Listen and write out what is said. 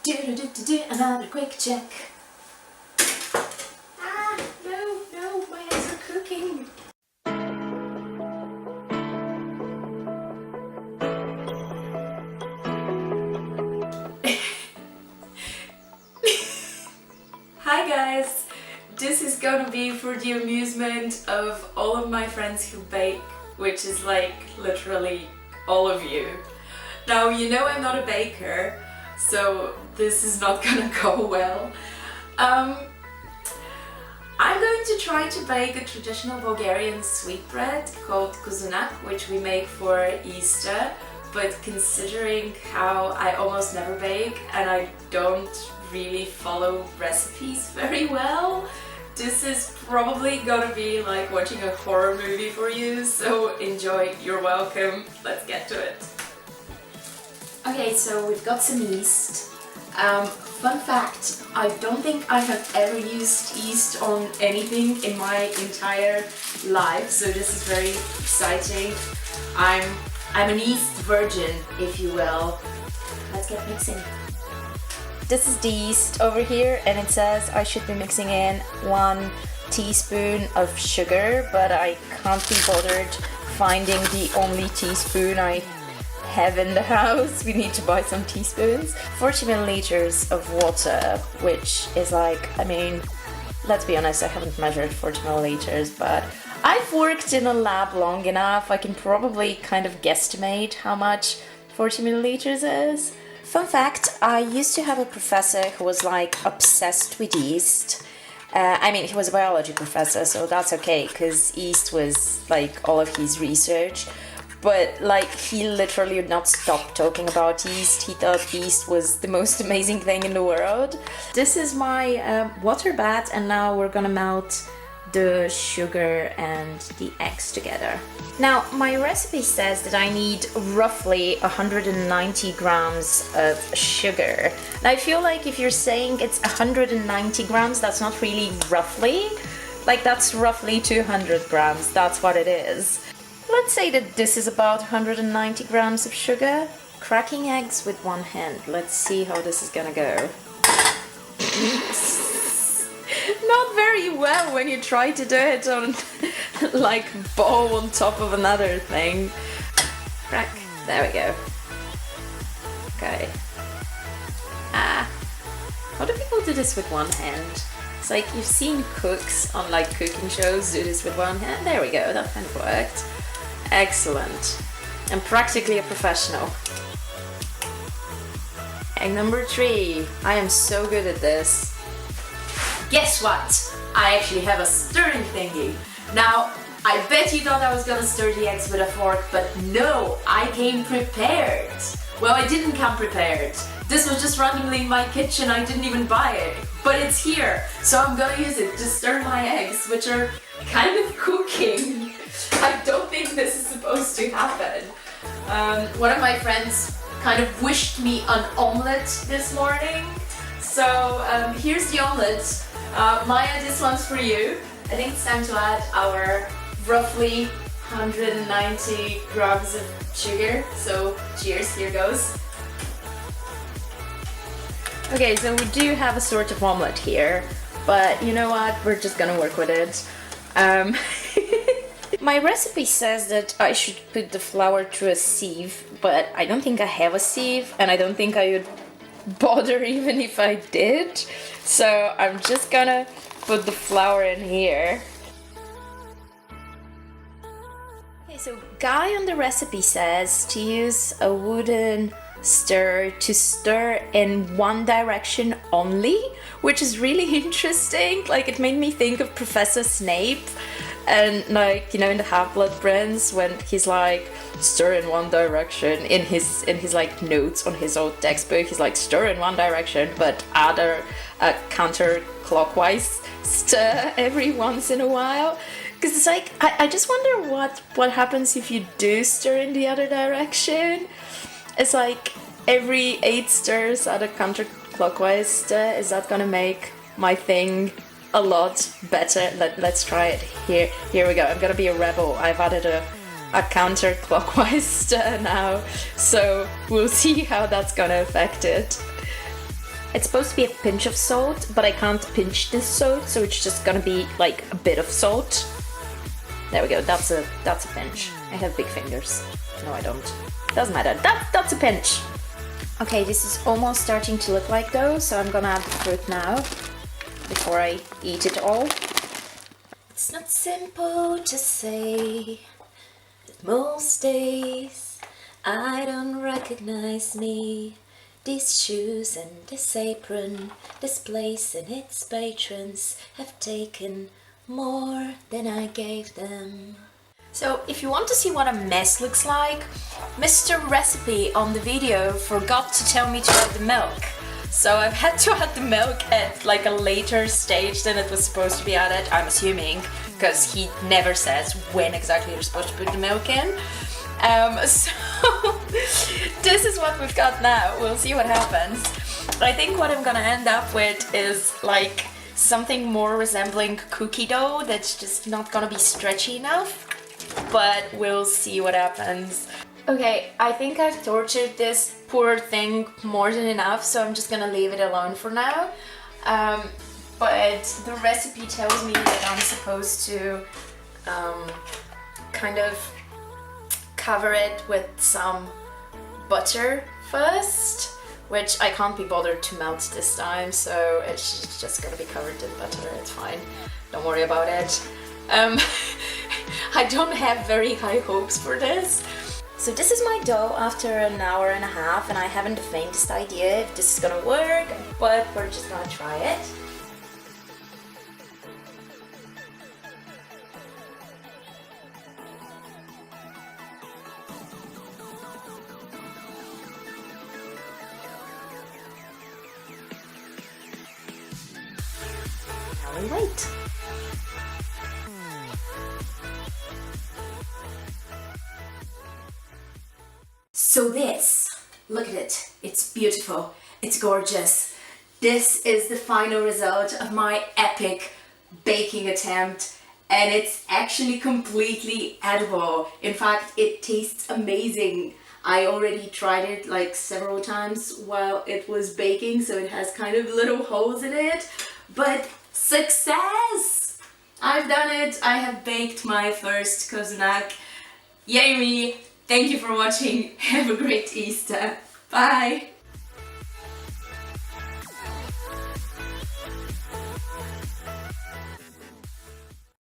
Another quick check. No, my eggs are cooking. Hi guys! This is gonna be for the amusement of all of my friends who bake, which is like literally all of you. Now, you know I'm not a baker, so this is not gonna go well. I'm going to try to bake a traditional Bulgarian sweetbread called Kozunak, which we make for Easter, but considering how I almost never bake and I don't really follow recipes very well, this is probably gonna be like watching a horror movie for you, so enjoy, you're welcome, let's get to it. Okay, so we've got some yeast. Fun fact, I don't think I have ever used yeast on anything in my entire life, so this is very exciting. I'm an yeast virgin, if you will. Let's get mixing. This is the yeast over here, and it says I should be mixing in 1 teaspoon of sugar, but I can't be bothered finding the only teaspoon I have in the house. We need to buy some teaspoons. 40 milliliters of water, which is like, I mean, let's be honest, I haven't measured 40 milliliters, but I've worked in a lab long enough. I can probably kind of guesstimate how much 40 milliliters is. Fun fact, I used to have a professor who was like obsessed with yeast. I mean, he was a biology professor, so that's okay, because yeast was like all of his research. But like, he literally would not stop talking about yeast. He thought yeast was the most amazing thing in the world. This is my water bath, and now we're gonna melt the sugar and the eggs together. Now, my recipe says that I need roughly 190 grams of sugar. And I feel like if you're saying it's 190 grams, that's not really roughly. Like, that's roughly 200 grams, that's what it is. Let's say that this is about 190 grams of sugar. Cracking eggs with one hand. Let's see how this is gonna go. Not very well when you try to do it on like bowl on top of another thing. Crack. There we go. Okay. How do people do this with one hand? It's like you've seen cooks on like cooking shows do this with one hand. There we go. That kind of worked. Excellent. I'm practically a professional. Egg number 3. I am so good at this. Guess what? I actually have a stirring thingy. Now, I bet you thought I was gonna stir the eggs with a fork, but no, I came prepared. Well, I didn't come prepared. This was just randomly in my kitchen, I didn't even buy it. But it's here, so I'm gonna use it to stir my eggs, which are kind of cooking. I don't think this is supposed to happen. One of my friends kind of wished me an omelette this morning. So here's the omelette. Maya, this one's for you. I think it's time to add our roughly 190 grams of sugar. So cheers, here goes. Okay, so we do have a sort of omelette here, but you know what? We're just gonna work with it. My recipe says that I should put the flour through a sieve, but I don't think I have a sieve, and I don't think I would bother even if I did. So I'm just gonna put the flour in here. Okay, so Guy on the recipe says to use a wooden stir to stir in one direction only, which is really interesting. Like, it made me think of Professor Snape, and like, you know, in the Half-Blood Prince, when he's like, stir in one direction, in his like notes on his old textbook, he's like, stir in one direction, but add a counterclockwise stir every once in a while. Because it's like, I just wonder what happens if you do stir in the other direction. It's like every 8 stirs add a counterclockwise stir. Is that gonna make my thing a lot better? Let's try it. Here we go. I'm gonna be a rebel. I've added a counterclockwise stir now, so we'll see how that's gonna affect it. It's supposed to be a pinch of salt, but I can't pinch this salt, so it's just gonna be like a bit of salt. There we go, that's a pinch. I have big fingers. No, I don't. Doesn't matter. That's a pinch. Okay, this is almost starting to look like dough, so I'm gonna add the fruit now before I eat it all. It's not simple to say that most days I don't recognize me. These shoes and this apron, this place and its patrons have taken more than I gave them. So if you want to see what a mess looks like, Mr. Recipe on the video forgot to tell me to add the milk. So I've had to add the milk at like a later stage than it was supposed to be added, I'm assuming, because he never says when exactly you're supposed to put the milk in. So this is what we've got now. We'll see what happens. I think what I'm gonna end up with is like something more resembling cookie dough that's just not gonna be stretchy enough. But we'll see what happens. Okay, I think I've tortured this poor thing more than enough, so I'm just gonna leave it alone for now. But the recipe tells me that I'm supposed to kind of cover it with some butter first, which I can't be bothered to melt this time, so it's just gonna be covered in butter. It's fine, don't worry about it. I don't have very high hopes for this. So this is my dough after an hour and a half, and I haven't the faintest idea if this is gonna work, but we're just gonna try it. Now we wait. So this, look at it, it's beautiful, it's gorgeous. This is the final result of my epic baking attempt, and it's actually completely edible. In fact, it tastes amazing. I already tried it like several times while it was baking, so it has kind of little holes in it, but success! I've done it, I have baked my first Kozunak. Yay me! Thank you for watching. Have a great Easter. Bye!